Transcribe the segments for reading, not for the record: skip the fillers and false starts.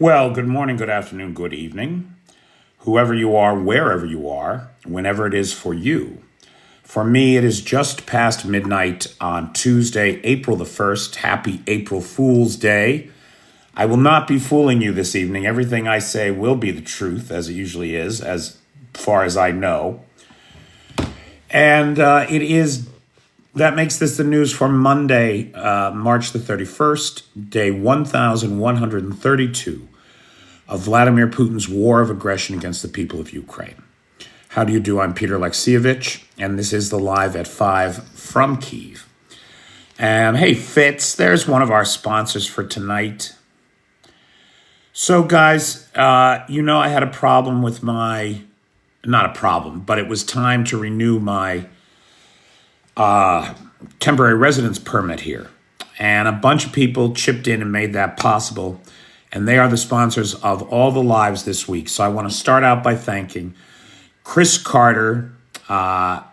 Well, good morning, good afternoon, good evening, whoever you are, wherever you are, whenever it is for you. For me, it is just past midnight on Tuesday, April the 1st. Happy April Fool's Day. I will not be fooling you this evening. Everything I say will be the truth, as it usually is, as far as I know. And that makes this the news for Monday, March the 31st, day 1132 of Vladimir Putin's war of aggression against the people of Ukraine. How do you do? I'm Peter Alexievich, and this is the Live at 5 from Kyiv. And hey, Fitz, there's one of our sponsors for tonight. So, guys, I had a problem with not a problem, but it was time to renew my temporary residence permit here. And a bunch of people chipped in and made that possible. And they are the sponsors of all the lives this week. So I want to start out by thanking Chris Carter, Baria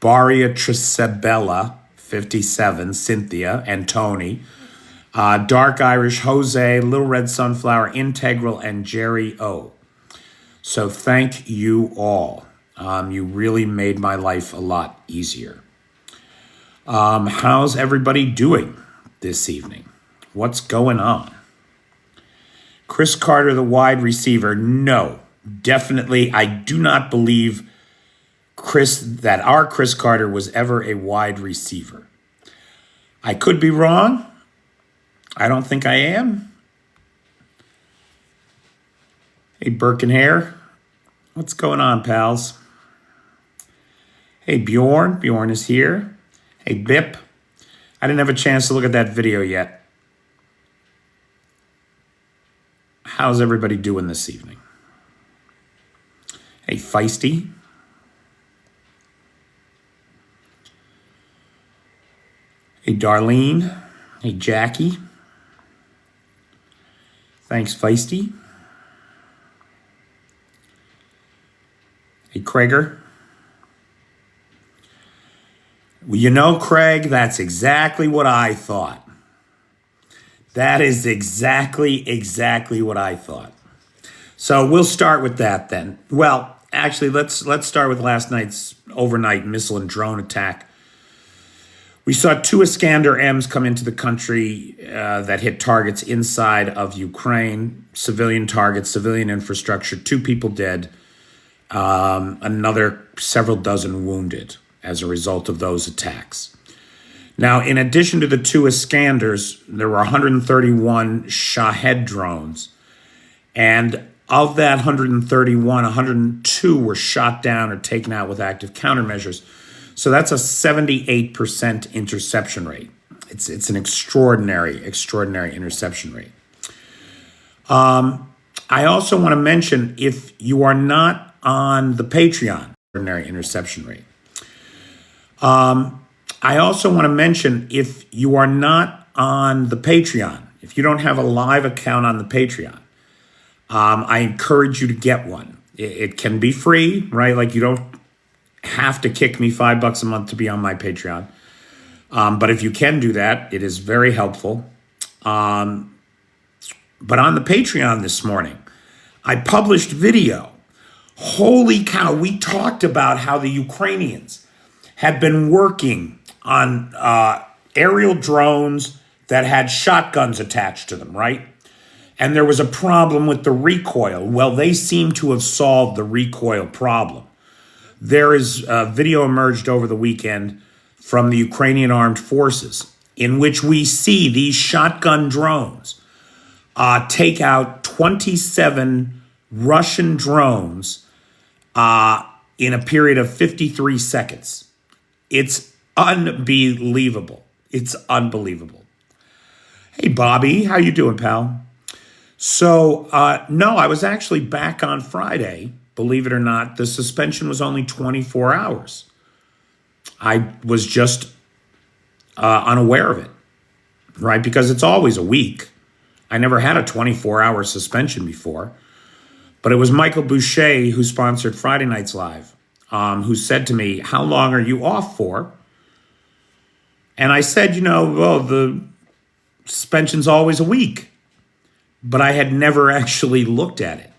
Trisabella, 57, Cynthia, and Tony, Dark Irish, Jose, Little Red Sunflower, Integral, and Jerry O. So thank you all. You really made my life a lot easier. How's everybody doing this evening? What's going on? Chris Carter, the wide receiver. No, definitely. I do not believe that our Chris Carter was ever a wide receiver. I could be wrong. I don't think I am. Hey, Birkenhair. What's going on, pals? Hey, Bjorn. Bjorn is here. Hey, Bip. I didn't have a chance to look at that video yet. How's everybody doing this evening? Hey, Feisty. Hey, Darlene. Hey, Jackie. Thanks, Feisty. Hey, Krager. Well, you know, Craig, that's exactly what I thought. That is exactly what I thought. So we'll start with that then. Well, actually, let's start with last night's overnight missile and drone attack. We saw 2 Iskander-Ms come into the country that hit targets inside of Ukraine, civilian targets, civilian infrastructure, 2 people dead, another several dozen wounded as a result of those attacks. Now, in addition to the 2 Iskanders, there were 131 Shahed drones. And of that 131, 102 were shot down or taken out with active countermeasures. So that's a 78% interception rate. It's an extraordinary interception rate. I also want to mention, if you are not on the Patreon, extraordinary interception rate. I also want to mention, if you are not on the Patreon, if you don't have a live account on the Patreon, I encourage you to get one. It can be free, right? Like, you don't have to kick me $5 a month to be on my Patreon. But if you can do that, it is very helpful. But on the Patreon this morning, I published video. Holy cow, we talked about how the Ukrainians had been working on aerial drones that had shotguns attached to them, right? And there was a problem with the recoil. Well, they seem to have solved the recoil problem. There is a video emerged over the weekend from the Ukrainian armed forces in which we see these shotgun drones take out 27 Russian drones in a period of 53 seconds. It's unbelievable. It's unbelievable. Hey, Bobby, how you doing, pal? So, no, I was actually back on Friday. Believe it or not, the suspension was only 24 hours. I was just unaware of it, right? Because it's always a week. I never had a 24-hour suspension before. But it was Michael Boucher, who sponsored Friday Nights Live, who said to me, "How long are you off for?" And I said, well, the suspension's always a week. but I had never actually looked at it.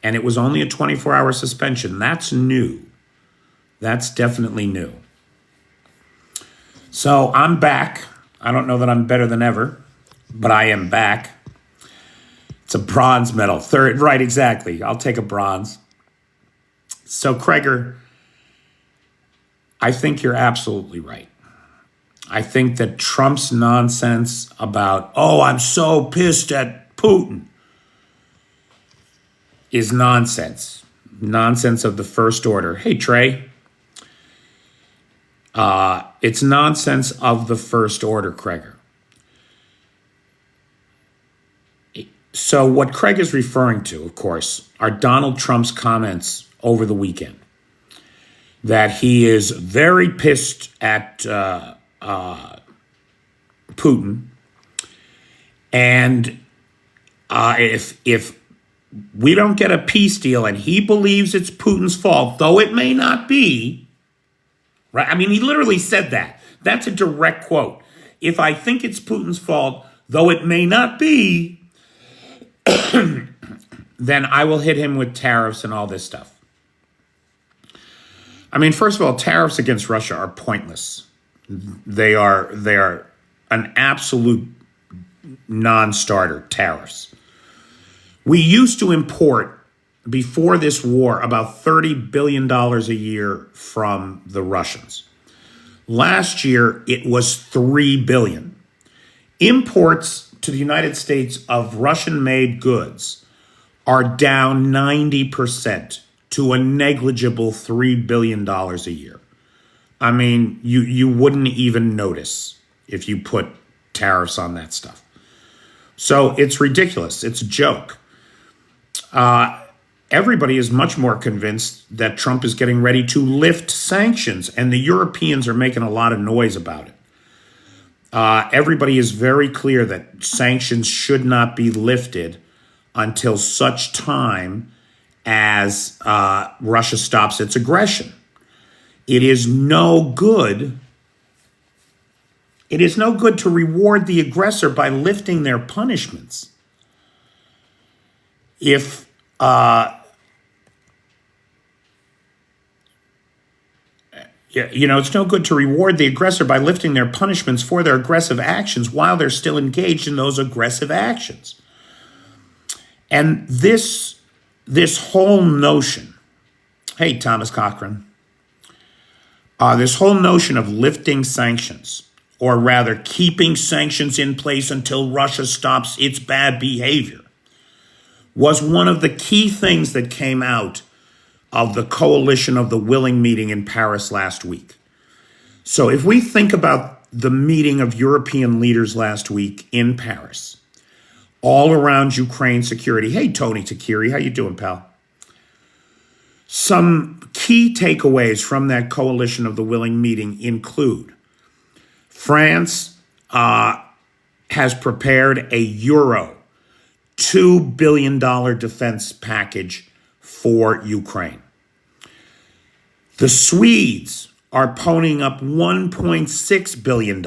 And it was only a 24-hour suspension. That's new. That's definitely new. So I'm back. I don't know that I'm better than ever, but I am back. It's a bronze medal. Third, right, exactly. I'll take a bronze. So, Kreger, I think you're absolutely right. I think that Trump's nonsense about, oh, I'm so pissed at Putin, is nonsense. Nonsense of the first order. Hey, Trey. It's nonsense of the first order, Kreger. So what Craig is referring to, of course, are Donald Trump's comments over the weekend that he is very pissed at Putin, and if we don't get a peace deal, and he believes it's Putin's fault, though it may not be, right? I mean, he literally said that. That's a direct quote. If I think it's Putin's fault, though it may not be, then I will hit him with tariffs and all this stuff. I mean, first of all, tariffs against Russia are pointless. They are an absolute non-starter, tariffs. We used to import, before this war, about $30 billion a year from the Russians. Last year, it was $3 billion. Imports to the United States of Russian-made goods are down 90% to a negligible $3 billion a year. I mean, you wouldn't even notice if you put tariffs on that stuff. So it's ridiculous. It's a joke. Everybody is much more convinced that Trump is getting ready to lift sanctions, and the Europeans are making a lot of noise about it. Everybody is very clear that sanctions should not be lifted until such time as Russia stops its aggression. It is no good. It is no good to reward the aggressor by lifting their punishments. If it's no good to reward the aggressor by lifting their punishments for their aggressive actions while they're still engaged in those aggressive actions. And this whole notion, hey, Thomas Cochran, this whole notion of lifting sanctions, or rather keeping sanctions in place until Russia stops its bad behavior, was one of the key things that came out of the Coalition of the Willing meeting in Paris last week. So if we think about the meeting of European leaders last week in Paris, all around Ukraine security. Hey, Tony Takiri, how you doing, pal? Some key takeaways from that Coalition of the Willing meeting include France has prepared a Euro $2 billion defense package for Ukraine. The Swedes are ponying up $1.6 billion,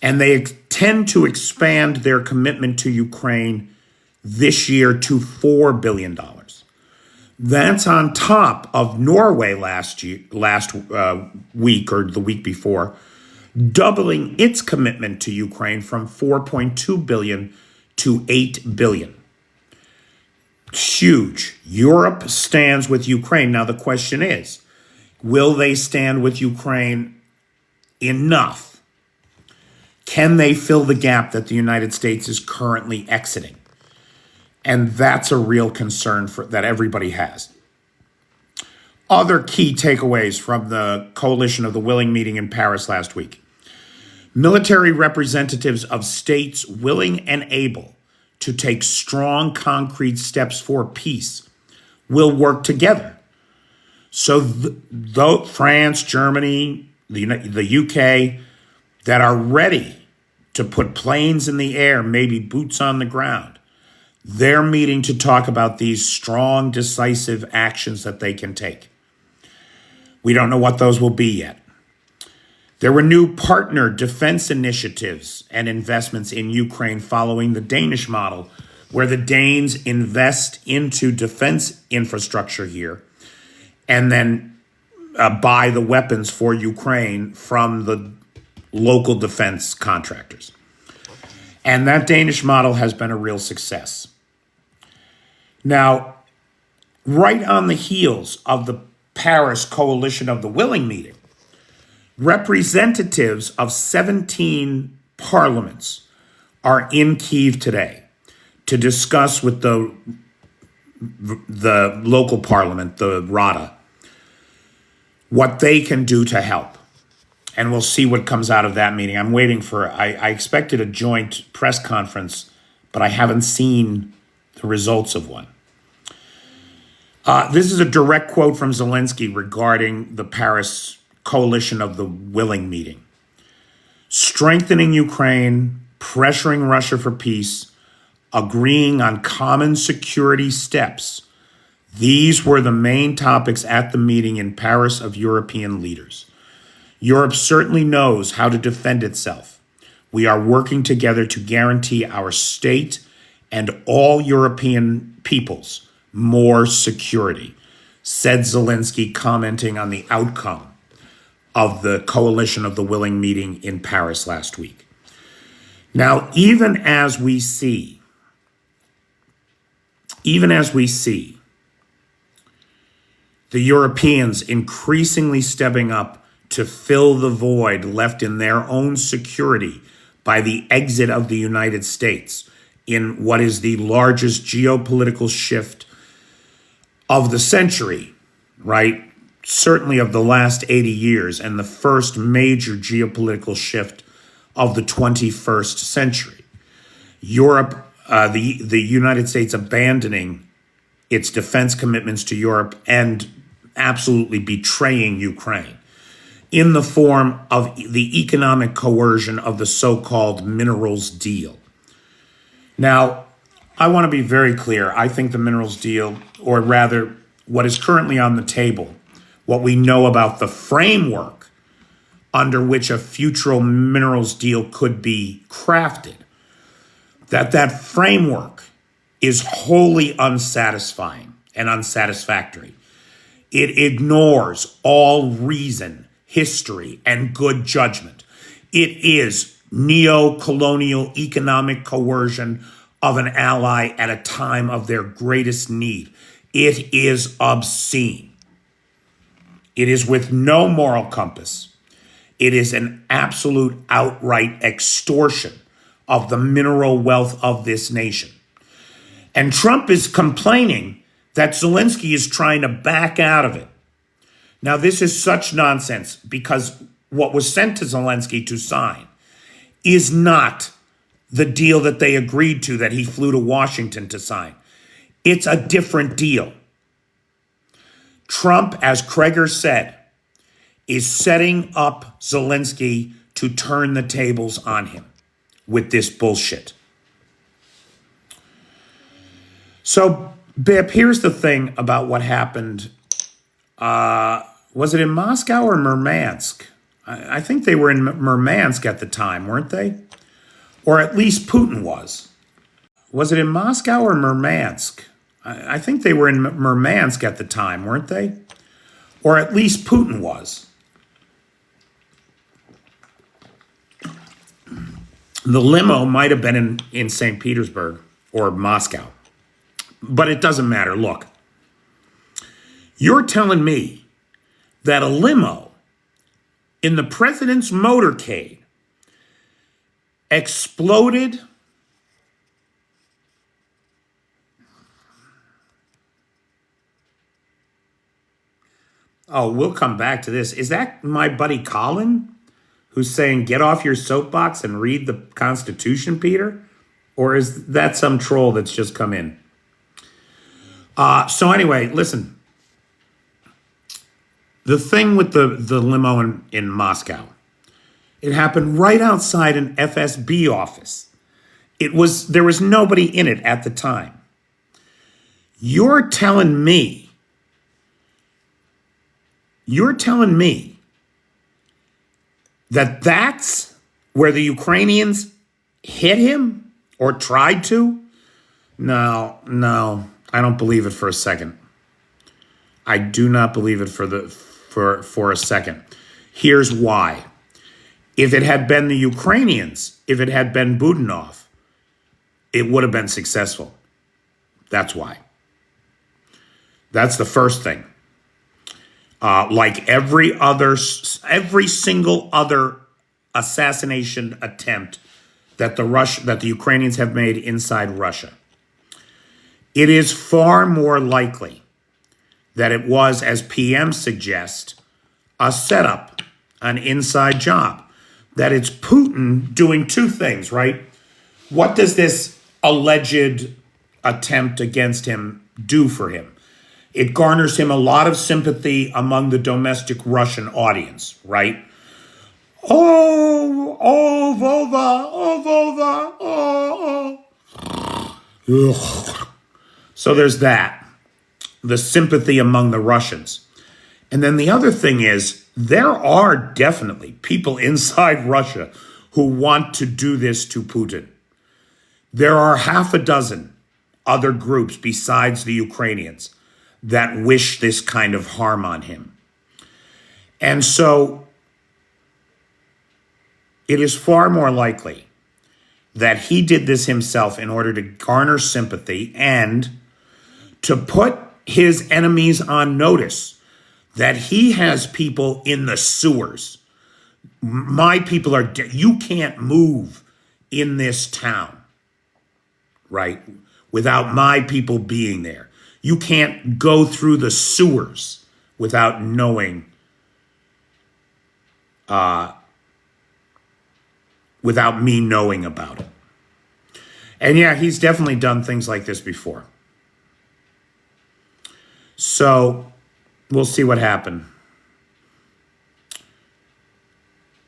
and they tend to expand their commitment to Ukraine this year to $4 billion. That's on top of Norway last week or the week before, doubling its commitment to Ukraine from $4.2 billion to $8 billion. Huge. Europe stands with Ukraine. Now the question is, will they stand with Ukraine enough? Can they fill the gap that the United States is currently exiting? And that's a real concern that everybody has. Other key takeaways from the Coalition of the Willing meeting in Paris last week. Military representatives of states willing and able to take strong, concrete steps for peace will work together. So though France, Germany, the UK, that are ready to put planes in the air, maybe boots on the ground, they're meeting to talk about these strong, decisive actions that they can take. We don't know what those will be yet. There were new partner defense initiatives and investments in Ukraine following the Danish model, where the Danes invest into defense infrastructure here and then buy the weapons for Ukraine from the local defense contractors. And that Danish model has been a real success. Now, right on the heels of the Paris Coalition of the Willing meeting, representatives of 17 parliaments are in Kyiv today to discuss with the local parliament, the Rada, what they can do to help. And we'll see what comes out of that meeting. I'm waiting for, I expected a joint press conference, but I haven't seen the results of one. This is a direct quote from Zelensky regarding the Paris Coalition of the Willing meeting. Strengthening Ukraine, pressuring Russia for peace, agreeing on common security steps. These were the main topics at the meeting in Paris of European leaders. Europe certainly knows how to defend itself. We are working together to guarantee our state and all European peoples more security, said Zelensky, commenting on the outcome of the Coalition of the Willing meeting in Paris last week. Now, even as we see the Europeans increasingly stepping up to fill the void left in their own security by the exit of the United States in what is the largest geopolitical shift of the century, right? Certainly of the last 80 years, and the first major geopolitical shift of the 21st century. Europe, the United States abandoning its defense commitments to Europe and absolutely betraying Ukraine in the form of the economic coercion of the so-called minerals deal. Now, I want to be very clear. I think the minerals deal, or rather what is currently on the table, what we know about the framework under which a future minerals deal could be crafted, that framework is wholly unsatisfying and unsatisfactory. It ignores all reason, history, and good judgment. It is neo-colonial economic coercion of an ally at a time of their greatest need. It is obscene. It is with no moral compass. It is an absolute outright extortion of the mineral wealth of this nation. And Trump is complaining that Zelensky is trying to back out of it. Now, this is such nonsense, because what was sent to Zelensky to sign is not the deal that they agreed to, that he flew to Washington to sign. It's a different deal. Trump, as Kreger said, is setting up Zelensky to turn the tables on him with this bullshit. So, Bip, here's the thing about what happened. Was it in Moscow or Murmansk? I think they were in Murmansk at the time, weren't they? Or at least Putin was. Was it in Moscow or Murmansk? I think they were in Murmansk at the time, weren't they? Or at least Putin was. The limo might have been in St. Petersburg or Moscow. But it doesn't matter. Look, you're telling me that a limo in the president's motorcade exploded Oh, we'll come back to this. Is that my buddy Colin who's saying, get off your soapbox and read the Constitution, Peter? Or is that some troll that's just come in? So anyway, listen. The thing with the limo in Moscow, it happened right outside an FSB office. There was nobody in it at the time. You're telling me that's where the Ukrainians hit him or tried to? No, I don't believe it for a second. I do not believe it for a second. Here's why. If it had been the Ukrainians, if it had been Budanov, it would have been successful. That's why. That's the first thing. Like every single other assassination attempt that the Ukrainians have made inside Russia, it is far more likely that it was, as PMs suggest, a setup, an inside job. That it's Putin doing two things, right? What does this alleged attempt against him do for him? It garners him a lot of sympathy among the domestic Russian audience, right? Volva. Ugh. So there's that, the sympathy among the Russians. And then the other thing is, there are definitely people inside Russia who want to do this to Putin. There are half a dozen other groups besides the Ukrainians that wish this kind of harm on him. And so it is far more likely that he did this himself in order to garner sympathy and to put his enemies on notice that he has people in the sewers. My people are you can't move in this town, right? Without my people being there. You can't go through the sewers without knowing, without me knowing about it. And yeah, he's definitely done things like this before. So we'll see what happened.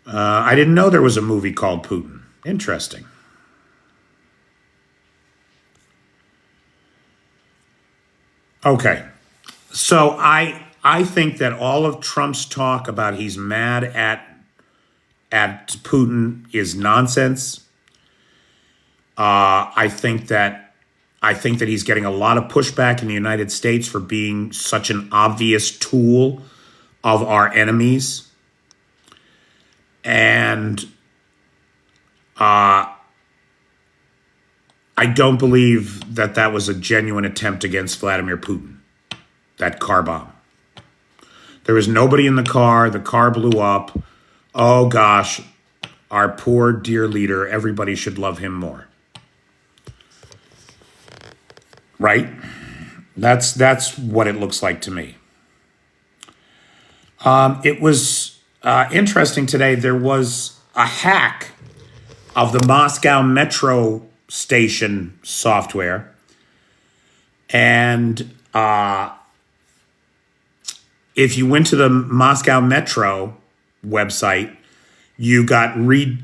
I didn't know there was a movie called Putin. Interesting. Okay. So I think that all of Trump's talk about he's mad at Putin is nonsense. I think that he's getting a lot of pushback in the United States for being such an obvious tool of our enemies. And I don't believe that was a genuine attempt against Vladimir Putin, that car bomb. There was nobody in the car blew up. Oh gosh, our poor dear leader, everybody should love him more. Right? That's what it looks like to me. It was interesting today. There was a hack of the Moscow metro station software. And if you went to the Moscow Metro website, you got you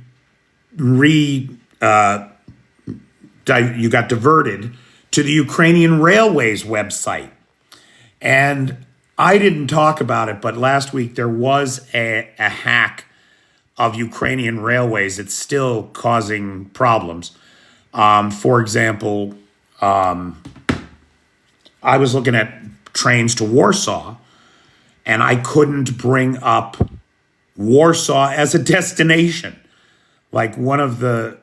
got diverted to the Ukrainian Railways website. And I didn't talk about it, but last week there was a hack of Ukrainian railways. It's still causing problems. For example, I was looking at trains to Warsaw, and I couldn't bring up Warsaw as a destination, like one of the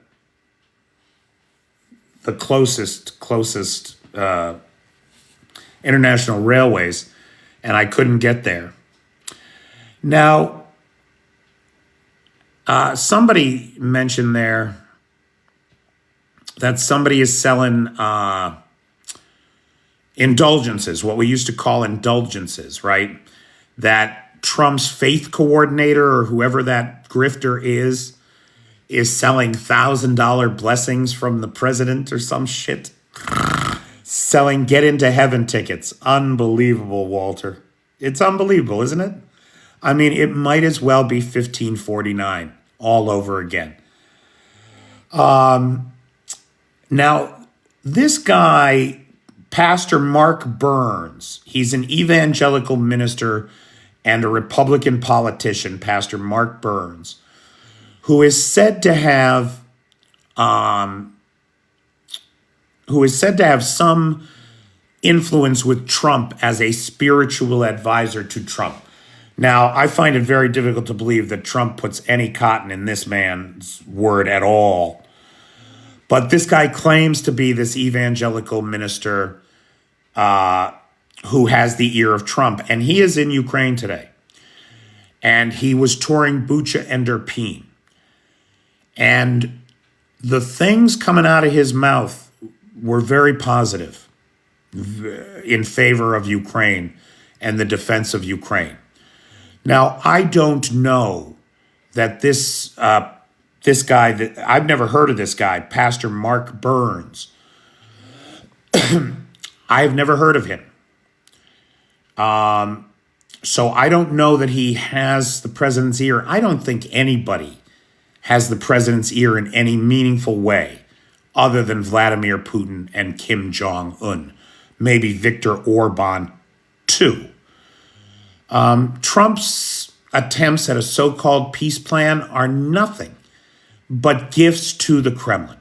closest international railways, and I couldn't get there. Now, somebody mentioned there that somebody is selling indulgences, what we used to call indulgences, right? That Trump's faith coordinator or whoever that grifter is selling $1,000 blessings from the president or some shit. Selling get into heaven tickets. Unbelievable, Walter. It's unbelievable, isn't it? I mean, it might as well be 1549 all over again. Now, this guy, Pastor Mark Burns, he's an evangelical minister and a Republican politician, Pastor Mark Burns, who is said to have some influence with Trump as a spiritual advisor to Trump. Now, I find it very difficult to believe that Trump puts any cotton in this man's word at all. But this guy claims to be this evangelical minister who has the ear of Trump. And he is in Ukraine today. And he was touring Bucha and Irpin. And the things coming out of his mouth were very positive in favor of Ukraine and the defense of Ukraine. Now, I don't know that this guy, that I've never heard of this guy, Pastor Mark Burns. I've never heard of him. So I don't know that he has the president's ear. I don't think anybody has the president's ear in any meaningful way other than Vladimir Putin and Kim Jong-un. Maybe Viktor Orban, too. Trump's attempts at a so-called peace plan are nothing but gifts to the Kremlin.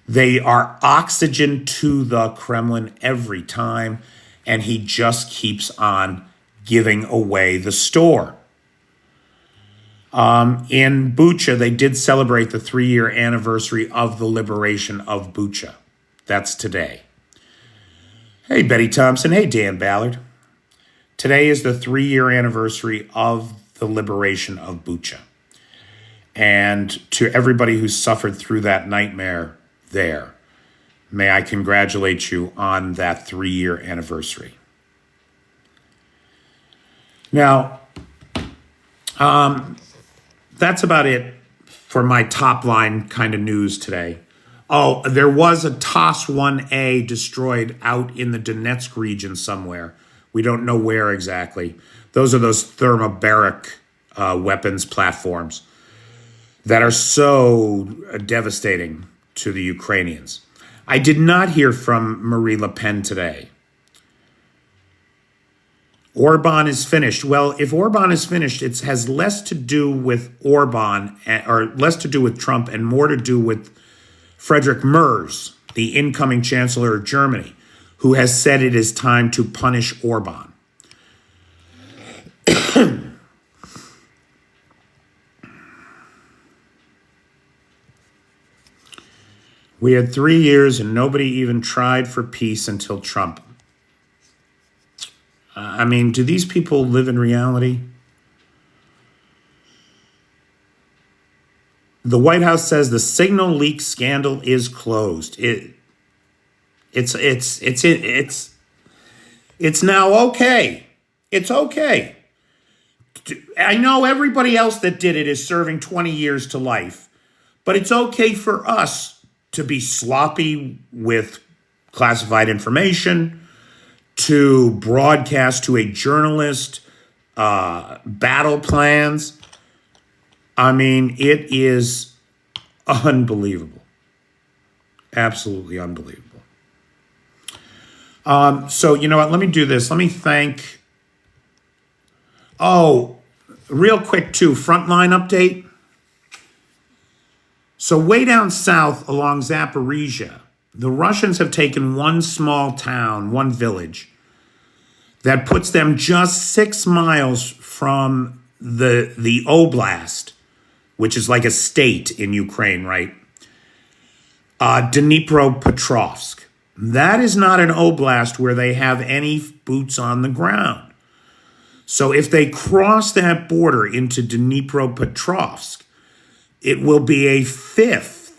They are oxygen to the Kremlin every time, and he just keeps on giving away the store. In Bucha, they did celebrate the 3-year anniversary of the liberation of Bucha. That's today. Hey, Betty Thompson. Hey, Dan Ballard. Today is the 3-year anniversary of the liberation of Bucha. And to everybody who suffered through that nightmare there, may I congratulate you on that 3-year anniversary. Now, that's about it for my top line kind of news today. Oh, there was a TOS-1A destroyed out in the Donetsk region somewhere. We don't know where exactly. Those are those thermobaric weapons platforms that are so devastating to the Ukrainians. I did not hear from Marie Le Pen today. Orban is finished. Well, if Orban is finished, it has less to do with Orban, or less to do with Trump, and more to do with Friedrich Merz, the incoming chancellor of Germany, who has said it is time to punish Orban. We had 3 years and nobody even tried for peace until Trump. I mean, do these people live in reality? The White House says the signal leak scandal is closed. It's now okay. It's okay. I know everybody else that did it is serving 20 years to life, but it's okay for us to be sloppy with classified information, to broadcast to a journalist battle plans. I mean, it is unbelievable. Absolutely unbelievable. So, you know what? Let me do this. Let me thank... Oh, real quick, too. Frontline update. So way down south along Zaporizhia, the Russians have taken one small town, one village, that puts them just 6 miles from the oblast, which is like a state in Ukraine, right? Dnipropetrovsk. That is not an oblast where they have any boots on the ground. So if they cross that border into Dnipropetrovsk, it will be a 5th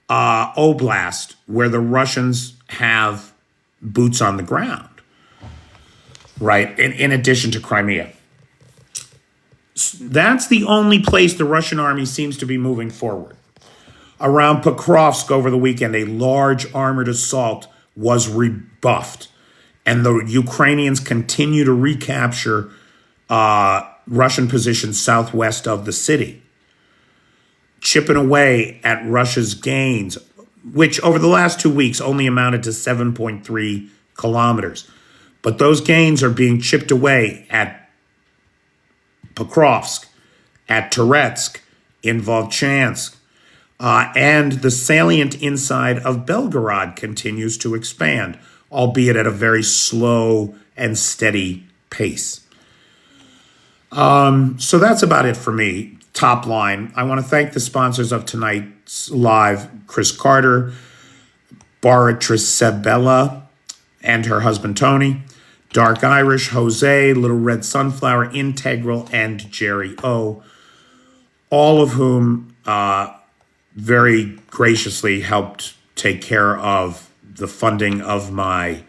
oblast where the Russians have boots on the ground, right? In addition to Crimea. That's the only place the Russian army seems to be moving forward. Around Pokrovsk over the weekend, a large armored assault was rebuffed, and the Ukrainians continue to recapture Russian positions southwest of the city, chipping away at Russia's gains, which over the last 2 weeks only amounted to 7.3 kilometers. But those gains are being chipped away at Pokrovsk, at Toretsk, in Volchansk. And the salient inside of Belgorod continues to expand, albeit at a very slow and steady pace. So that's about it for me. Top line. I want to thank the sponsors of tonight's live, Chris Carter, Baratrice Sebella, and her husband Tony, Dark Irish, Jose, Little Red Sunflower, Integral, and Jerry O, all of whom very graciously helped take care of the funding of my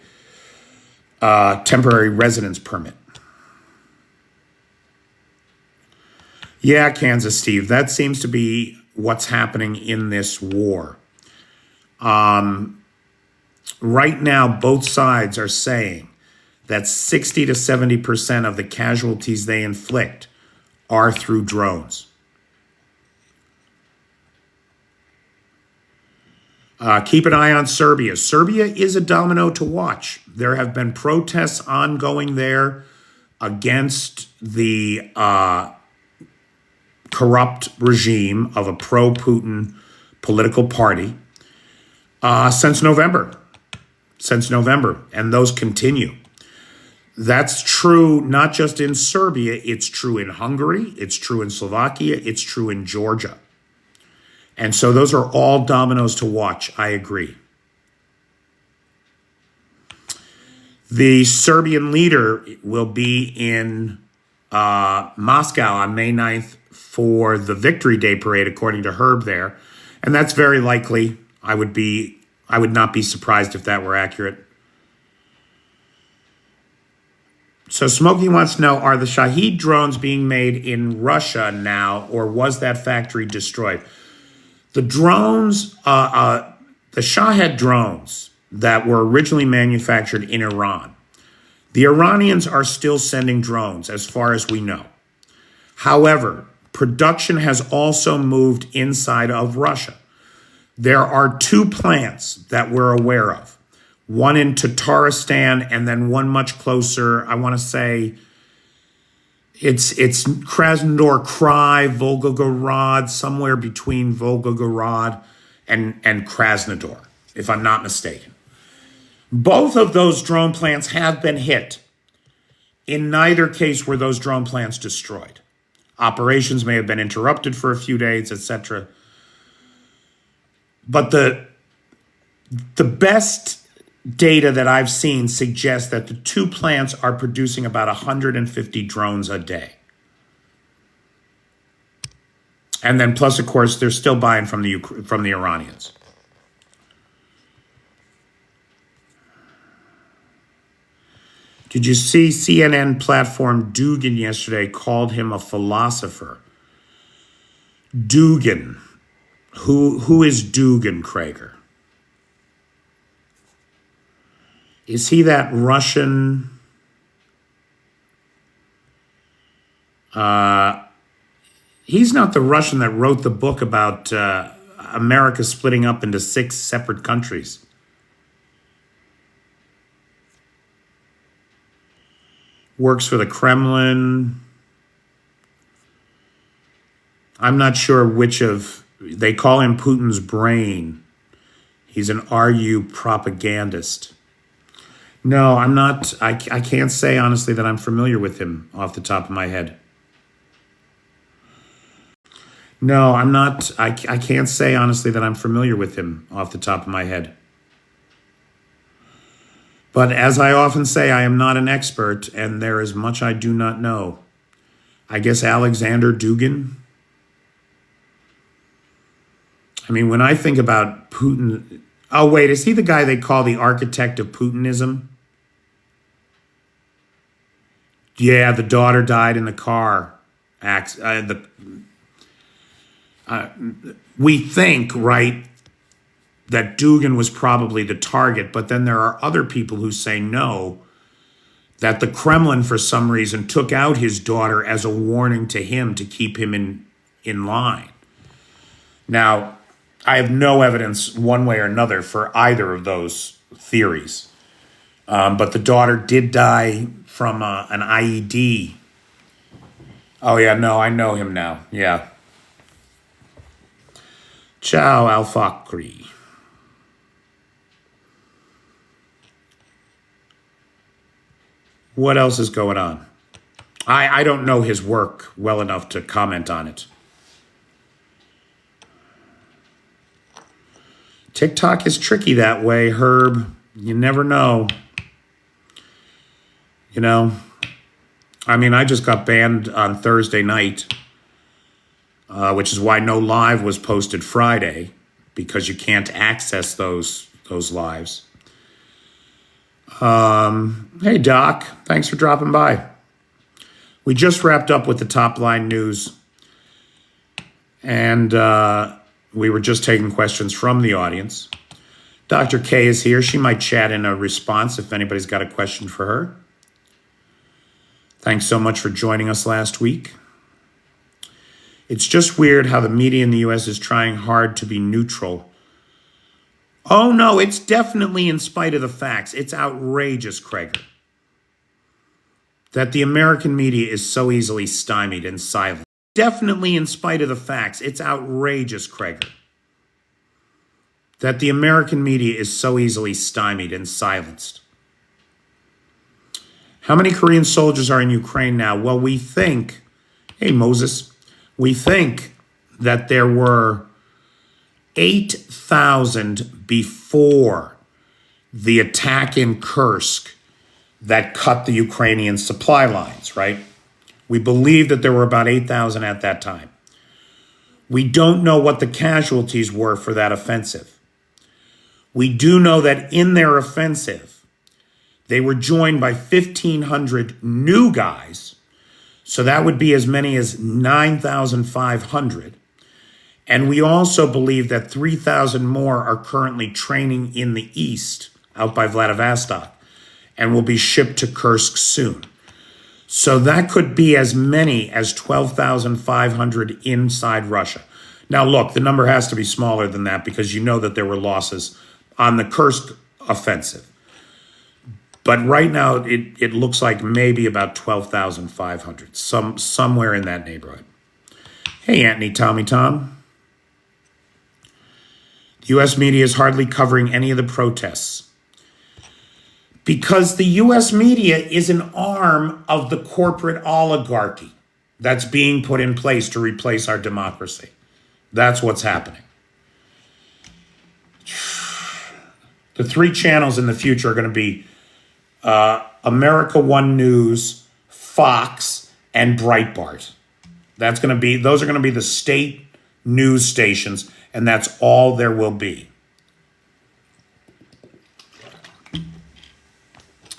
temporary residence permit. Yeah, Kansas Steve, that seems to be what's happening in this war. Right now, both sides are saying that 60 to 70% of the casualties they inflict are through drones. Keep an eye on Serbia. Serbia is a domino to watch. There have been protests ongoing there against the corrupt regime of a pro-Putin political party since November, and those continue. That's true not just in Serbia, it's true in Hungary, it's true in Slovakia, it's true in Georgia. And so those are all dominoes to watch, I agree. The Serbian leader will be in Moscow on May 9th for the Victory Day parade, according to Herb there. And that's very likely. I would not be surprised if that were accurate. So Smokey wants to know, are the Shahed drones being made in Russia now, or was that factory destroyed? The drones, the Shahed drones that were originally manufactured in Iran, the Iranians are still sending drones as far as we know. However, production has also moved inside of Russia. There are two plants that we're aware of, one in Tatarstan and then one much closer. I want to say it's Krasnodar Krai, Volgograd, somewhere between Volgograd and Krasnodar, if I'm not mistaken. Both of those drone plants have been hit. In neither case were those drone plants destroyed. Operations may have been interrupted for a few days, etc. But the best data that I've seen suggests that the two plants are producing about 150 drones a day. And then plus, of course, they're still buying from the Iranians. Did you see CNN platform Dugin yesterday called him a philosopher? Dugin. Who is Dugin, Krager? Is he that Russian? He's not the Russian that wrote the book about America splitting up into 6 separate countries. Works for the Kremlin. I'm not sure which of, they call him Putin's brain. He's an RU propagandist. No, I'm not, I can't say honestly that I'm familiar with him off the top of my head. No, I'm not, I can't say honestly that I'm familiar with him off the top of my head. But as I often say, I am not an expert, and there is much I do not know. I guess Alexander Dugin. I mean, when I think about Putin, oh wait, is he the guy they call the architect of Putinism? Yeah, the daughter died in the car accident. We think, right, that Dugin was probably the target, but then there are other people who say no, that the Kremlin, for some reason, took out his daughter as a warning to him to keep him in line. Now, I have no evidence one way or another for either of those theories, but the daughter did die from an IED. Oh, yeah, no, I know him now, yeah. Ciao, Al-Fakri. What else is going on? I don't know his work well enough to comment on it. TikTok is tricky that way, Herb. You never know. You know, I mean, I just got banned on Thursday night, which is why no live was posted Friday, because you can't access those lives. Hey, Doc, thanks for dropping by. We just wrapped up with the top line news, and we were just taking questions from the audience. Dr. K is here. She might chat in a response if anybody's got a question for her. Thanks so much for joining us last week. It's just weird how the media in the U.S. is trying hard to be neutral. Oh, no, it's definitely in spite of the facts. It's outrageous, Krager, that the American media is so easily stymied and silenced. Definitely in spite of the facts. It's outrageous, Krager, that the American media is so easily stymied and silenced. How many Korean soldiers are in Ukraine now? Well, we think, hey, Moses, we think that there were 8,000 before the attack in Kursk that cut the Ukrainian supply lines, right? We believe that there were about 8,000 at that time. We don't know what the casualties were for that offensive. We do know that in their offensive, they were joined by 1,500 new guys. So that would be as many as 9,500. And we also believe that 3,000 more are currently training in the east, out by Vladivostok, and will be shipped to Kursk soon. So that could be as many as 12,500 inside Russia. Now, look, the number has to be smaller than that because you know that there were losses on the Kursk offensive. But right now, it looks like maybe about 12,500, somewhere in that neighborhood. Hey, Anthony, Tommy Tom. The U.S. media is hardly covering any of the protests because the U.S. media is an arm of the corporate oligarchy that's being put in place to replace our democracy. That's what's happening. The three channels in the future are going to be America One News, Fox, and Breitbart. Those are going to be the state news stations, and that's all there will be.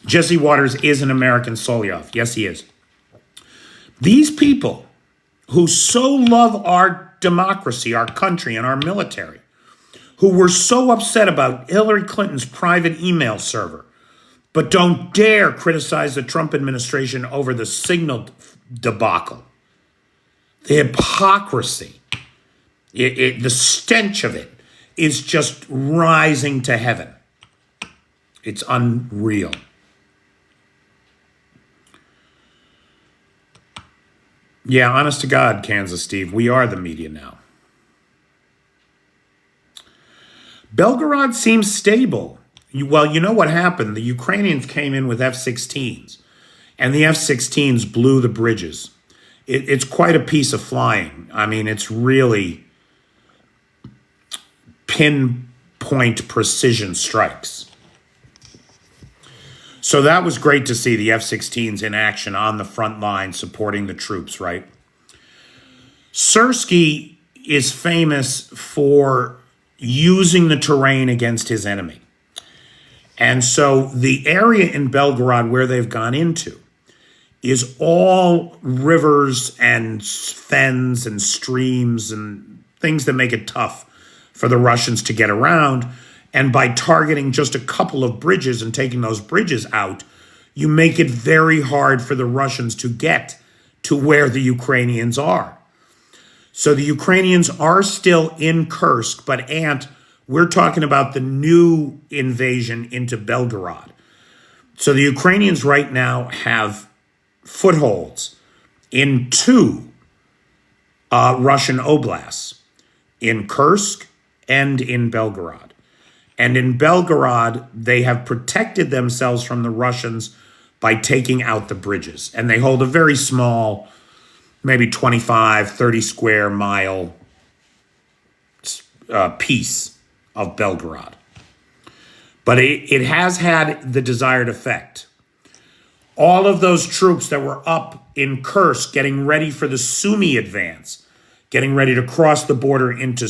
Jesse Waters is an American Solyov. Yes, he is. These people who so love our democracy, our country, and our military, who were so upset about Hillary Clinton's private email server, but don't dare criticize the Trump administration over the signal debacle. The hypocrisy, the stench of it is just rising to heaven. It's unreal. Yeah, honest to God, Kansas Steve, we are the media now. Belgorod seems stable. Well, you know what happened? The Ukrainians came in with F-16s, and the F-16s blew the bridges. It's quite a piece of flying. I mean, it's really pinpoint precision strikes. So that was great to see the F-16s in action on the front line supporting the troops, right? Syrskyi is famous for using the terrain against his enemy. And so the area in Belgorod where they've gone into is all rivers and fens and streams and things that make it tough for the Russians to get around. And by targeting just a couple of bridges and taking those bridges out, you make it very hard for the Russians to get to where the Ukrainians are. So the Ukrainians are still in Kursk, but we're talking about the new invasion into Belgorod. So the Ukrainians right now have footholds in two Russian oblasts, in Kursk and in Belgorod. And in Belgorod, they have protected themselves from the Russians by taking out the bridges. And they hold a very small, maybe 25, 30 square mile piece of Belgorod. But it has had the desired effect. All of those troops that were up in Kursk getting ready for the Sumy advance, getting ready to cross the border into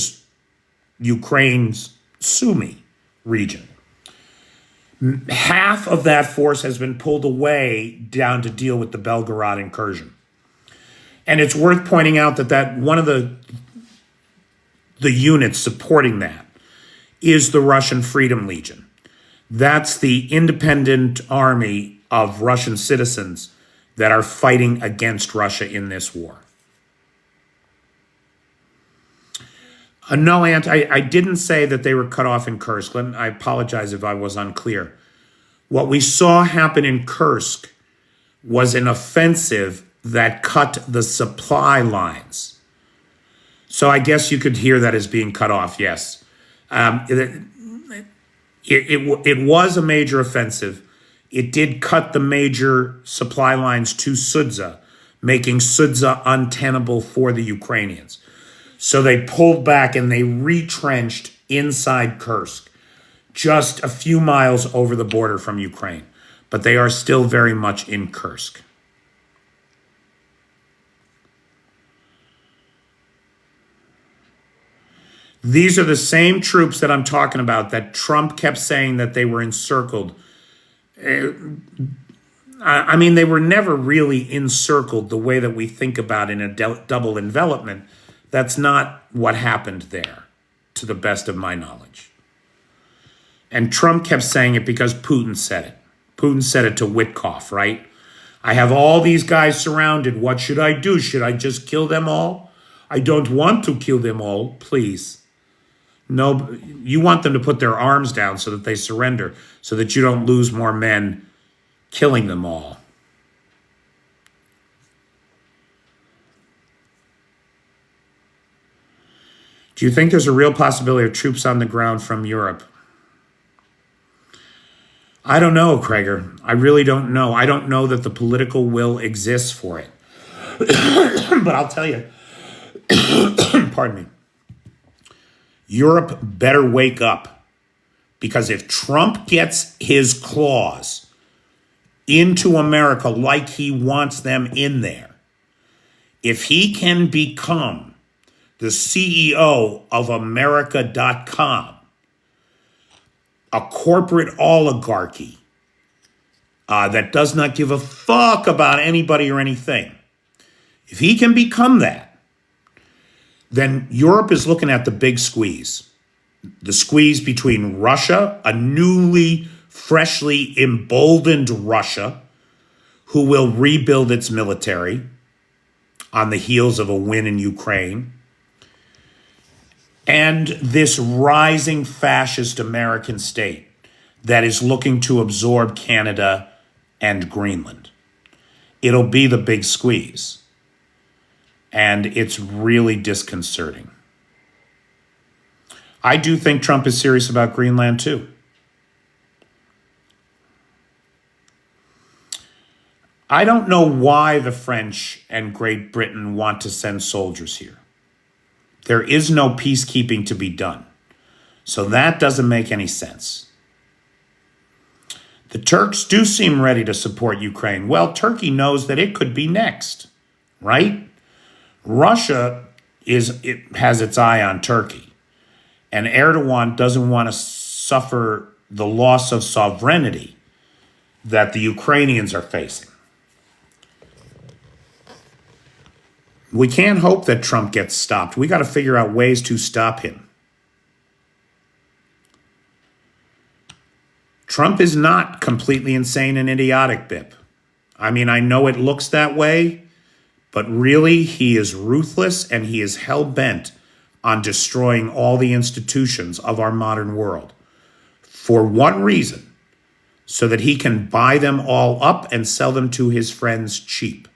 Ukraine's Sumy region, half of that force has been pulled away down to deal with the Belgorod incursion. And it's worth pointing out that one of the units supporting that is the Russian Freedom Legion. That's the independent army of Russian citizens that are fighting against Russia in this war. No, Ant, I didn't say that they were cut off in Kursk. I apologize if I was unclear. What we saw happen in Kursk was an offensive that cut the supply lines. So I guess you could hear that as being cut off, yes. It was a major offensive. It did cut the major supply lines to Sudza, making Sudza untenable for the Ukrainians. So they pulled back and they retrenched inside Kursk, just a few miles over the border from Ukraine. But they are still very much in Kursk. These are the same troops that I'm talking about that Trump kept saying that they were encircled. I mean, they were never really encircled the way that we think about in a double envelopment. That's not what happened there, to the best of my knowledge. And Trump kept saying it because Putin said it. Putin said it to Witkoff, right? I have all these guys surrounded. What should I do? Should I just kill them all? I don't want to kill them all, please. No, you want them to put their arms down so that they surrender, so that you don't lose more men killing them all. Do you think there's a real possibility of troops on the ground from Europe? I don't know, Krager. I really don't know. I don't know that the political will exists for it. But I'll tell you, pardon me, Europe better wake up, because if Trump gets his claws into America like he wants them in there, if he can become the CEO of America.com, a corporate oligarchy that does not give a fuck about anybody or anything, if he can become that, then Europe is looking at the big squeeze. The squeeze between Russia, a newly, freshly emboldened Russia, who will rebuild its military on the heels of a win in Ukraine, and this rising fascist American state that is looking to absorb Canada and Greenland. It'll be the big squeeze. And it's really disconcerting. I do think Trump is serious about Greenland too. I don't know why the French and Great Britain want to send soldiers here. There is no peacekeeping to be done. So that doesn't make any sense. The Turks do seem ready to support Ukraine. Well, Turkey knows that it could be next, right? Russia has its eye on Turkey, and Erdogan doesn't want to suffer the loss of sovereignty that the Ukrainians are facing. We can't hope that Trump gets stopped. We got to figure out ways to stop him. Trump is not completely insane and idiotic, Bip. I mean, I know it looks that way, but really, he is ruthless and he is hell-bent on destroying all the institutions of our modern world. For one reason, so that he can buy them all up and sell them to his friends cheap.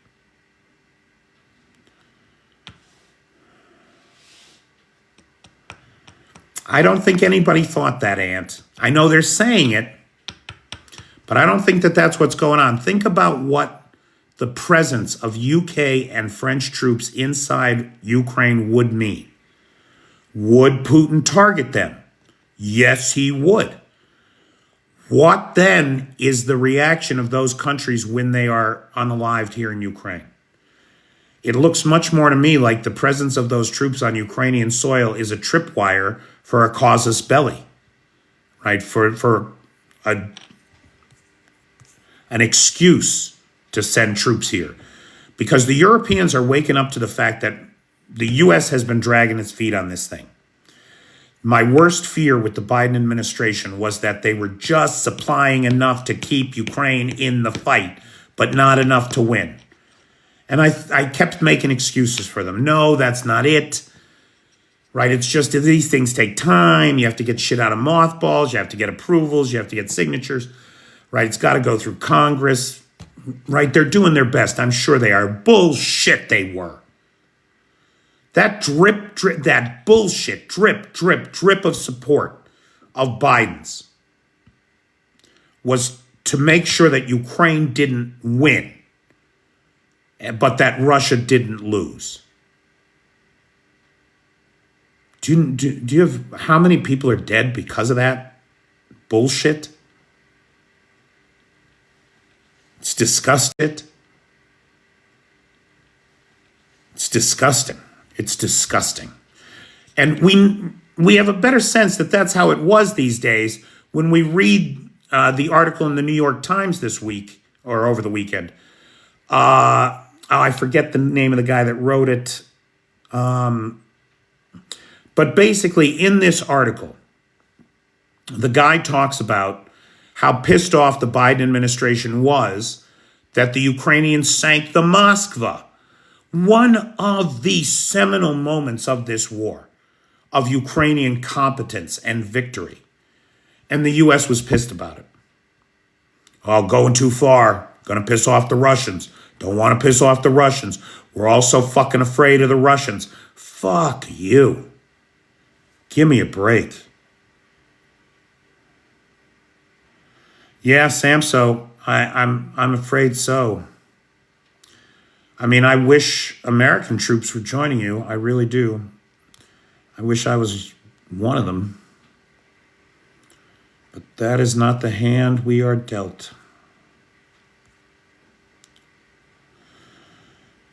I don't think anybody thought that, Ant. I know they're saying it, but I don't think that that's what's going on. Think about what the presence of UK and French troops inside Ukraine would mean. Would Putin target them? Yes, he would. What then is the reaction of those countries when they are unalived here in Ukraine? It looks much more to me like the presence of those troops on Ukrainian soil is a tripwire for a casus belli, right? For an excuse to send troops here. Because the Europeans are waking up to the fact that the U.S. has been dragging its feet on this thing. My worst fear with the Biden administration was that they were just supplying enough to keep Ukraine in the fight, but not enough to win. And I kept making excuses for them. No, that's not it. Right? It's just that these things take time. You have to get shit out of mothballs. You have to get approvals. You have to get signatures. Right? It's got to go through Congress. Right? They're doing their best. I'm sure they are. Bullshit they were. That drip, that bullshit, drip of support of Biden's was to make sure that Ukraine didn't win, but that Russia didn't lose. Do you have, how many people are dead because of that bullshit? It's disgusting. It's disgusting. It's disgusting. And we have a better sense that that's how it was these days when we read the article in the New York Times this week or over the weekend. I forget the name of the guy that wrote it. But basically in this article, the guy talks about how pissed off the Biden administration was that the Ukrainians sank the Moskva. One of the seminal moments of this war, of Ukrainian competence and victory. And the U.S. was pissed about it. Oh, going too far. Going to piss off the Russians. Don't want to piss off the Russians. We're all so fucking afraid of the Russians. Fuck you. Give me a break. Yeah, Samso, I'm afraid so. I mean, I wish American troops were joining you. I really do. I wish I was one of them. But that is not the hand we are dealt.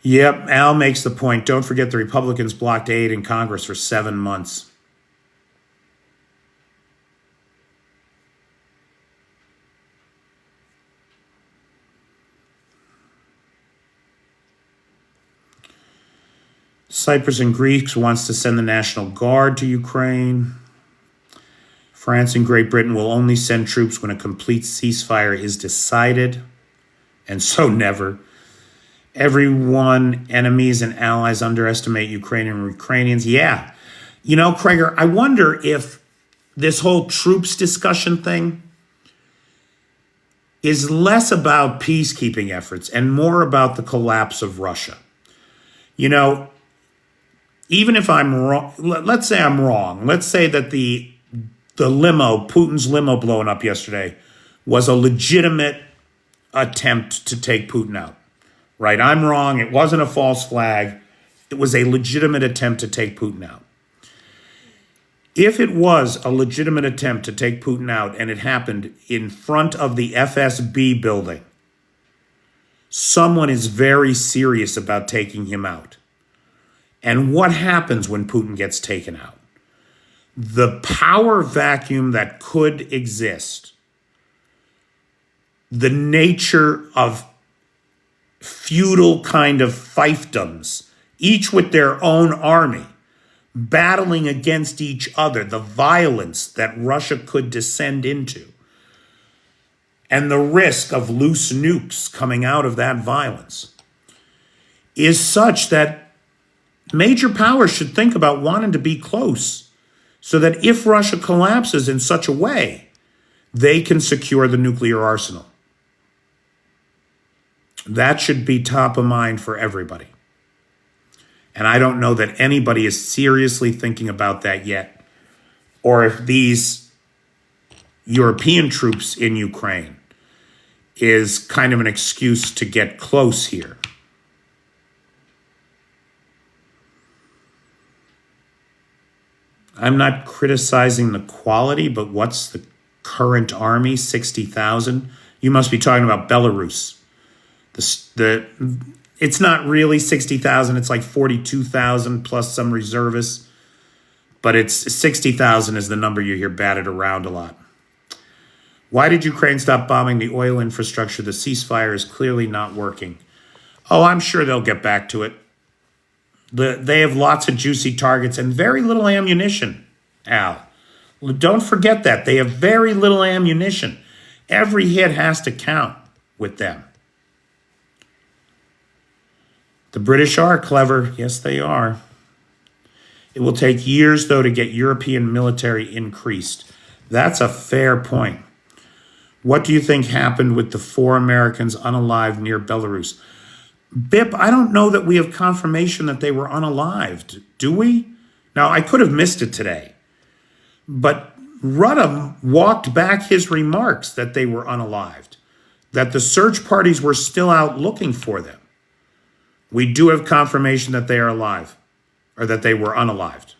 Yep, Al makes the point. Don't forget the Republicans blocked aid in Congress for 7 months. Cyprus and Greece wants to send the National Guard to Ukraine. France and Great Britain will only send troops when a complete ceasefire is decided. And so never. Everyone, enemies and allies underestimate Ukrainians. Yeah. You know, Krager, I wonder if this whole troops discussion thing is less about peacekeeping efforts and more about the collapse of Russia. You know, even if I'm wrong, let's say I'm wrong. Let's say that the limo, Putin's limo blowing up yesterday, was a legitimate attempt to take Putin out. Right? I'm wrong. It wasn't a false flag. It was a legitimate attempt to take Putin out. If it was a legitimate attempt to take Putin out and it happened in front of the FSB building, someone is very serious about taking him out. And what happens when Putin gets taken out? The power vacuum that could exist, the nature of feudal kind of fiefdoms, each with their own army, battling against each other, the violence that Russia could descend into, and the risk of loose nukes coming out of that violence, is such that major powers should think about wanting to be close so that if Russia collapses in such a way, they can secure the nuclear arsenal. That should be top of mind for everybody. And I don't know that anybody is seriously thinking about that yet or if these European troops in Ukraine is kind of an excuse to get close here. I'm not criticizing the quality, but what's the current army? 60,000? You must be talking about Belarus. It's not really 60,000. It's like 42,000 plus some reservists. But it's 60,000 is the number you hear batted around a lot. Why did Ukraine stop bombing the oil infrastructure? The ceasefire is clearly not working. Oh, I'm sure they'll get back to it. They have lots of juicy targets and very little ammunition, Al. Don't forget that. They have very little ammunition. Every hit has to count with them. The British are clever. Yes, they are. It will take years, though, to get European military increased. That's a fair point. What do you think happened with the 4 Americans unalived near Belarus? Bip, I don't know that we have confirmation that they were unalived. Do we? Now, I could have missed it today. But Rudham walked back his remarks that they were unalived, that the search parties were still out looking for them. We do have confirmation that they are alive, or that they were unalived.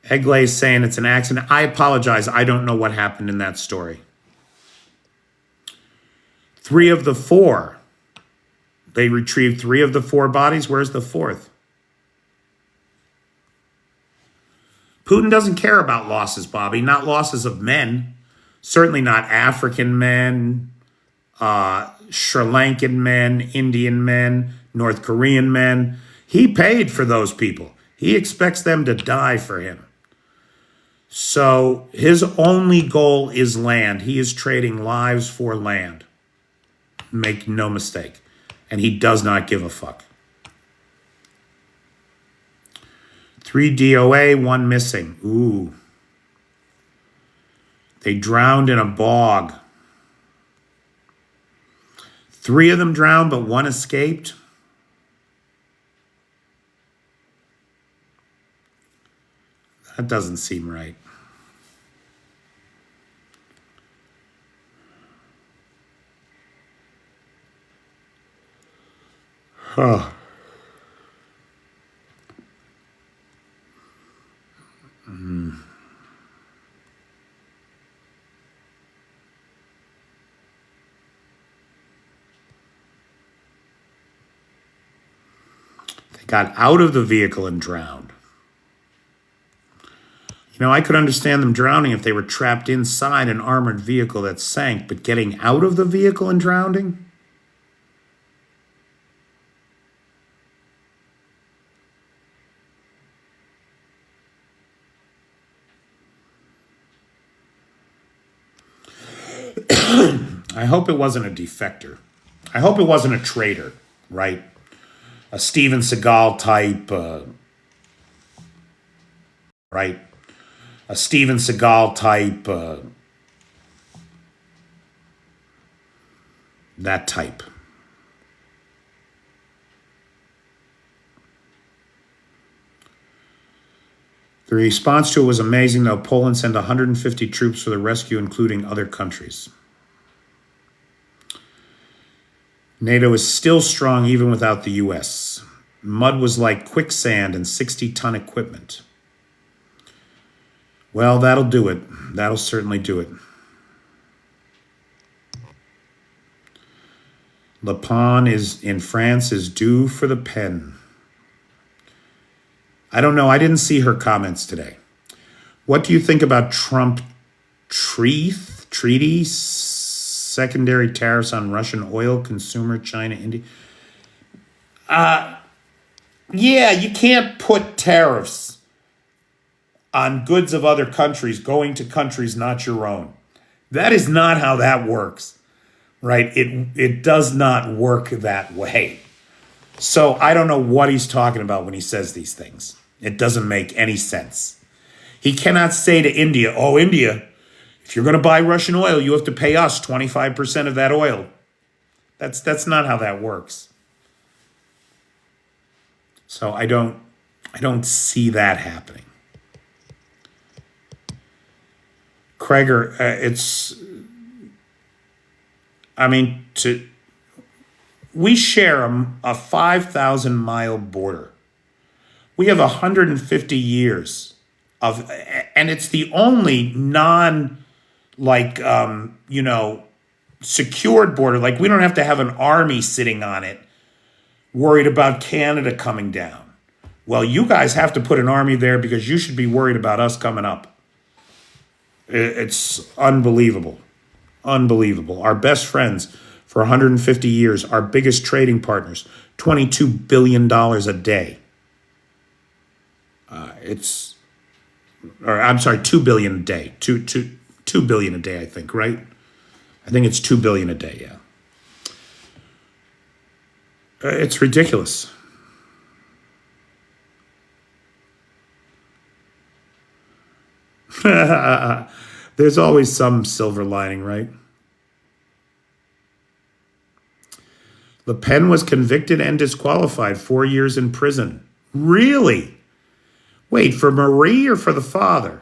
Egley is saying it's an accident. I apologize. I don't know what happened in that story. 3 of the 4. They retrieved 3 of the 4 bodies. Where's the 4th? Putin doesn't care about losses, Bobby. Not losses of men. Certainly not African men, Sri Lankan men, Indian men, North Korean men. He paid for those people. He expects them to die for him. So his only goal is land. He is trading lives for land. Make no mistake. And he does not give a fuck. 3 DOA, 1 missing. Ooh. They drowned in a bog. 3 of them drowned, but 1 escaped. That doesn't seem right. Huh. They got out of the vehicle and drowned. You know, I could understand them drowning if they were trapped inside an armored vehicle that sank, but getting out of the vehicle and drowning? I hope it wasn't a defector. I hope it wasn't a traitor, right? A Steven Seagal type, right? A Steven Seagal type, that type. The response to it was amazing, though. Poland sent 150 troops for the rescue, including other countries. NATO is still strong even without the U.S. Mud was like quicksand and 60-ton equipment. Well, that'll do it. That'll certainly do it. Le Pen is in France is due for the pen. I don't know. I didn't see her comments today. What do you think about Trump treaty? Secondary tariffs on Russian oil, consumer, China, India. Yeah, you can't put tariffs on goods of other countries going to countries not your own. That is not how that works, right? It does not work that way. So I don't know what he's talking about when he says these things. It doesn't make any sense. He cannot say to India, oh, India, if you're going to buy Russian oil, you have to pay us 25% of that oil. That's not how that works. So I don't I don't see that happening. Krager, we share a 5,000-mile border. We have 150 years of, and it's the only secured border. Like, we don't have to have an army sitting on it, worried about Canada coming down. Well, you guys have to put an army there because you should be worried about us coming up. It's unbelievable. Unbelievable. Our best friends for 150 years, our biggest trading partners, $22 billion a day. $2 billion a day. $2 billion a day, I think, right? I think it's $2 billion a day, yeah. It's ridiculous. There's always some silver lining, right? Le Pen was convicted and disqualified, 4 years in prison. Really? Wait, for Marie or for the father?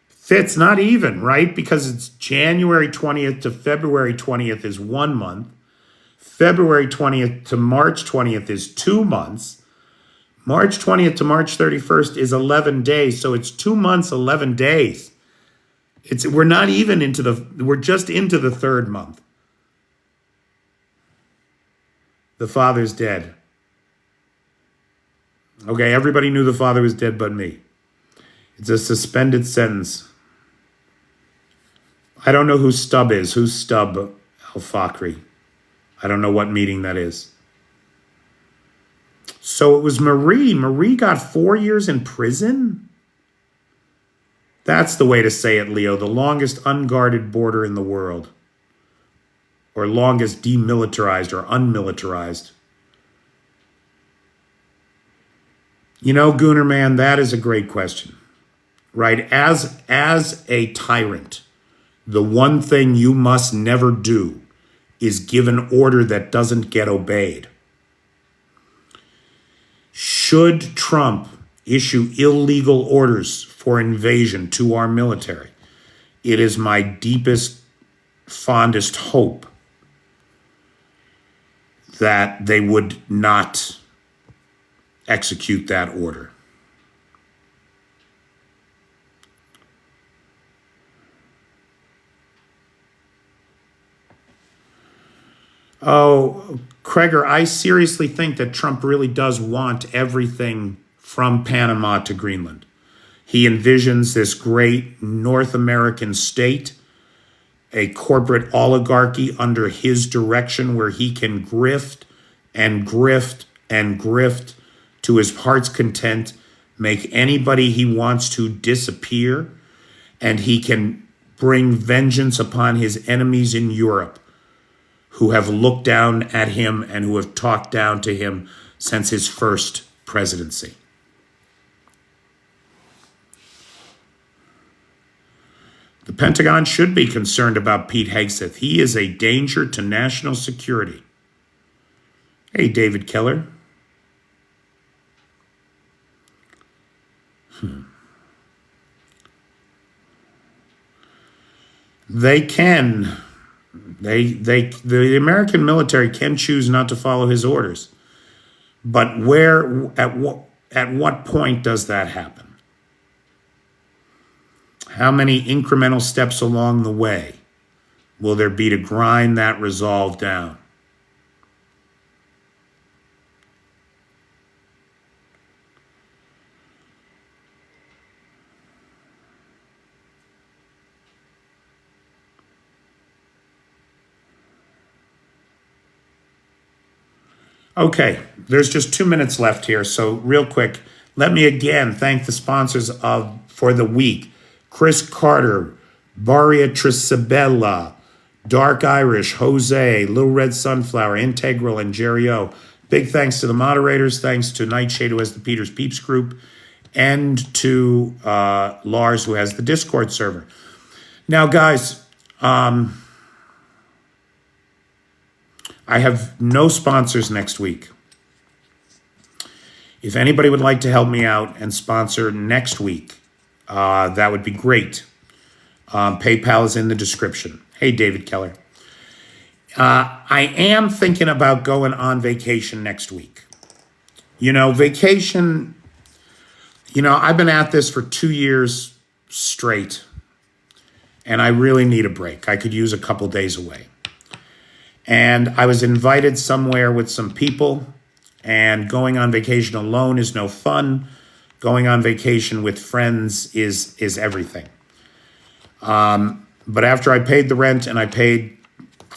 Fits not even, right? Because it's January 20th to February 20th is 1 month. February 20th to March 20th is 2 months. March 20th to March 31st is 11 days. So it's 2 months, 11 days. We're not even we're just into the third month. The father's dead. Okay, everybody knew the father was dead but me. It's a suspended sentence. I don't know who Stubb is. Who's Stubb Al-Fakri? I don't know what meeting that is. So it was Marie. Marie got 4 years in prison? That's the way to say it, Leo. The longest unguarded border in the world. Or longest demilitarized or unmilitarized. You know, Gooner Man, that is a great question. Right? As a tyrant, the one thing you must never do is give an order that doesn't get obeyed. Should Trump issue illegal orders for invasion to our military, it is my deepest, fondest hope that they would not execute that order. Oh, Kreger, I seriously think that Trump really does want everything from Panama to Greenland. He envisions this great North American state, a corporate oligarchy under his direction where he can grift and grift and grift to his heart's content, make anybody he wants to disappear, and he can bring vengeance upon his enemies in Europe, who have looked down at him and who have talked down to him since his first presidency. The Pentagon should be concerned about Pete Hegseth. He is a danger to national security. Hey, David Keller. They can. The American military can choose not to follow his orders. But at what point does that happen? How many incremental steps along the way will there be to grind that resolve down? Okay, there's just 2 minutes left here, so real quick, let me again thank the sponsors for the week. Chris Carter, Baria Trisabella, Dark Irish, Jose, Little Red Sunflower, Integral, and Jerry O. Big thanks to the moderators, thanks to Nightshade, who has the Peters Peeps group, and to Lars, who has the Discord server. Now, guys, I have no sponsors next week. If anybody would like to help me out and sponsor next week, that would be great. PayPal is in the description. Hey, David Keller. I am thinking about going on vacation next week. Vacation, I've been at this for 2 years straight, and I really need a break. I could use a couple days away. And I was invited somewhere with some people, and going on vacation alone is no fun. Going on vacation with friends is everything. But after I paid the rent and I paid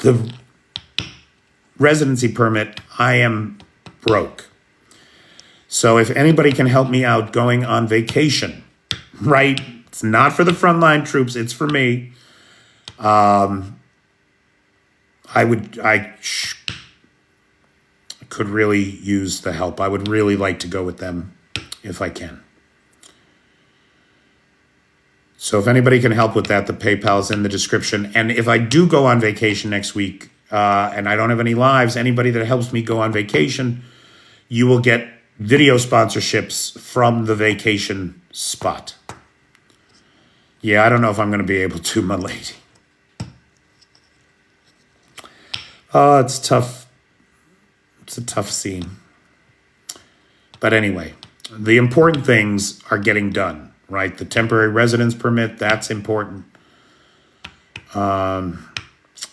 the residency permit, I am broke. So if anybody can help me out going on vacation, right? It's not for the frontline troops, it's for me. I could really use the help. I would really like to go with them if I can. So if anybody can help with that, the PayPal is in the description. And if I do go on vacation next week, and I don't have any lives, anybody that helps me go on vacation, you will get video sponsorships from the vacation spot. Yeah, I don't know if I'm going to be able to, my lady. Oh, it's tough. It's a tough scene. But anyway, the important things are getting done, right? The temporary residence permit, that's important.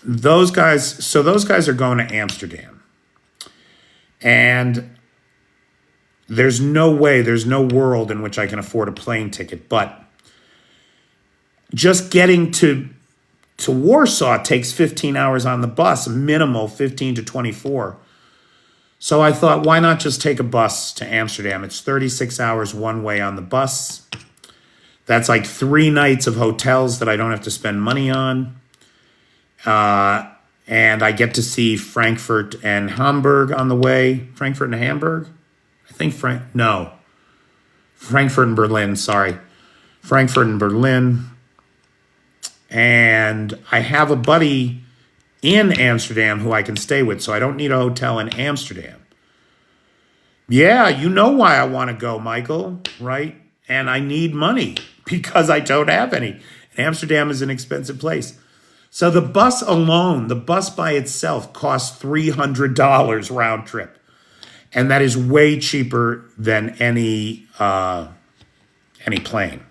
Those guys are going to Amsterdam. And there's no world in which I can afford a plane ticket. But just getting to Warsaw takes 15 hours on the bus, minimal 15 to 24. So I thought, why not just take a bus to Amsterdam? It's 36 hours one way on the bus. That's like 3 nights of hotels that I don't have to spend money on. And I get to see Frankfurt and Hamburg on the way. Frankfurt and Hamburg? I think Frankfurt and Berlin, sorry. Frankfurt and Berlin. And I have a buddy in Amsterdam who I can stay with, so I don't need a hotel in Amsterdam. Yeah, you know why I want to go, Michael, right? And I need money because I don't have any. Amsterdam is an expensive place. So the bus alone, the bus by itself costs $300 round trip. And that is way cheaper than any plane.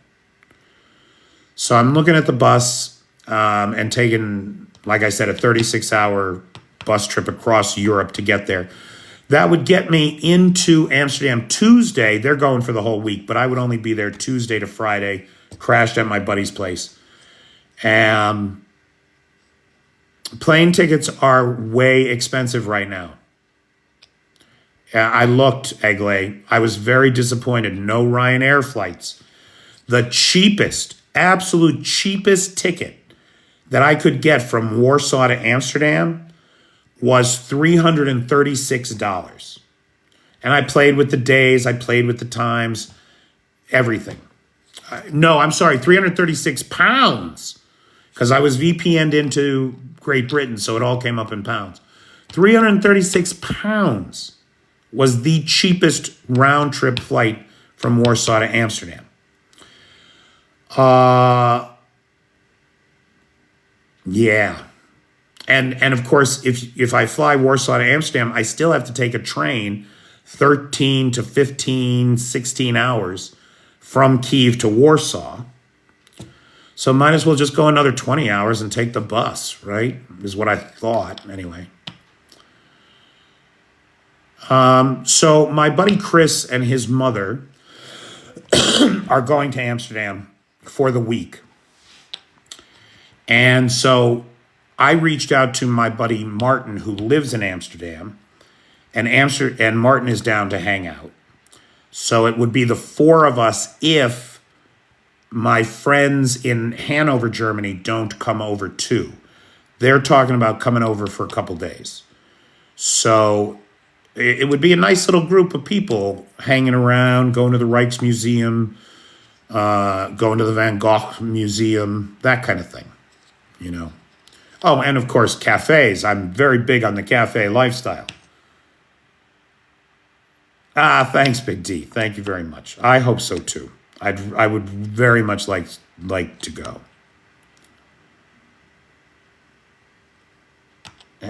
So I'm looking at the bus and taking, like I said, a 36-hour bus trip across Europe to get there. That would get me into Amsterdam Tuesday. They're going for the whole week, but I would only be there Tuesday to Friday, crashed at my buddy's place. Plane tickets are way expensive right now. I looked, Egle. I was very disappointed. No Ryanair flights. The cheapest, absolute cheapest ticket that I could get from Warsaw to Amsterdam was $336. And I played with the days, I played with the times, everything. No, I'm sorry, 336 pounds, because I was VPN'd into Great Britain, so it all came up in pounds. 336 pounds was the cheapest round trip flight from Warsaw to Amsterdam. Yeah. And of course, if I fly Warsaw to Amsterdam, I still have to take a train 13 to 15, 16 hours from Kyiv to Warsaw. So might as well just go another 20 hours and take the bus, right? Is what I thought, anyway. So my buddy Chris and his mother are going to Amsterdam for the week. And so I reached out to my buddy Martin, who lives in Amsterdam, and Martin is down to hang out. So it would be the 4 of us if my friends in Hanover, Germany don't come over too. They're talking about coming over for a couple days. So it would be a nice little group of people hanging around, going to the Rijksmuseum, going to the Van Gogh Museum, that kind of thing, you know. Oh, and of course, cafes. I'm very big on the cafe lifestyle. Ah, thanks, Big D. Thank you very much. I hope so too. I would very much like to go.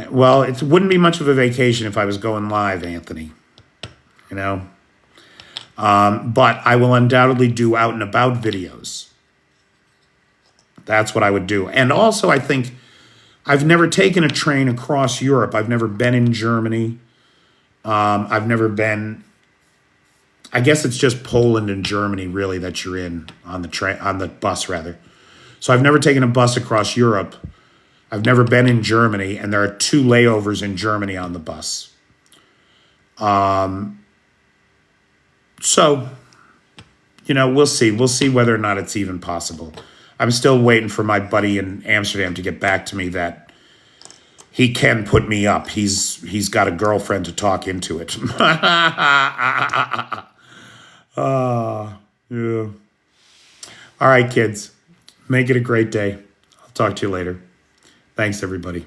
Well, it wouldn't be much of a vacation if I was going live, Anthony. You know, but I will undoubtedly do out and about videos. That's what I would do. And also, I think I've never taken a train across Europe. I've never been in Germany. I've never been. I guess it's just Poland and Germany really that you're in on the train, on the bus rather. So I've never taken a bus across Europe. I've never been in Germany, and there are 2 layovers in Germany on the bus. So, you know, we'll see. We'll see whether or not it's even possible. I'm still waiting for my buddy in Amsterdam to get back to me that he can put me up. He's got a girlfriend to talk into it. Yeah. All right, kids. Make it a great day. I'll talk to you later. Thanks, everybody.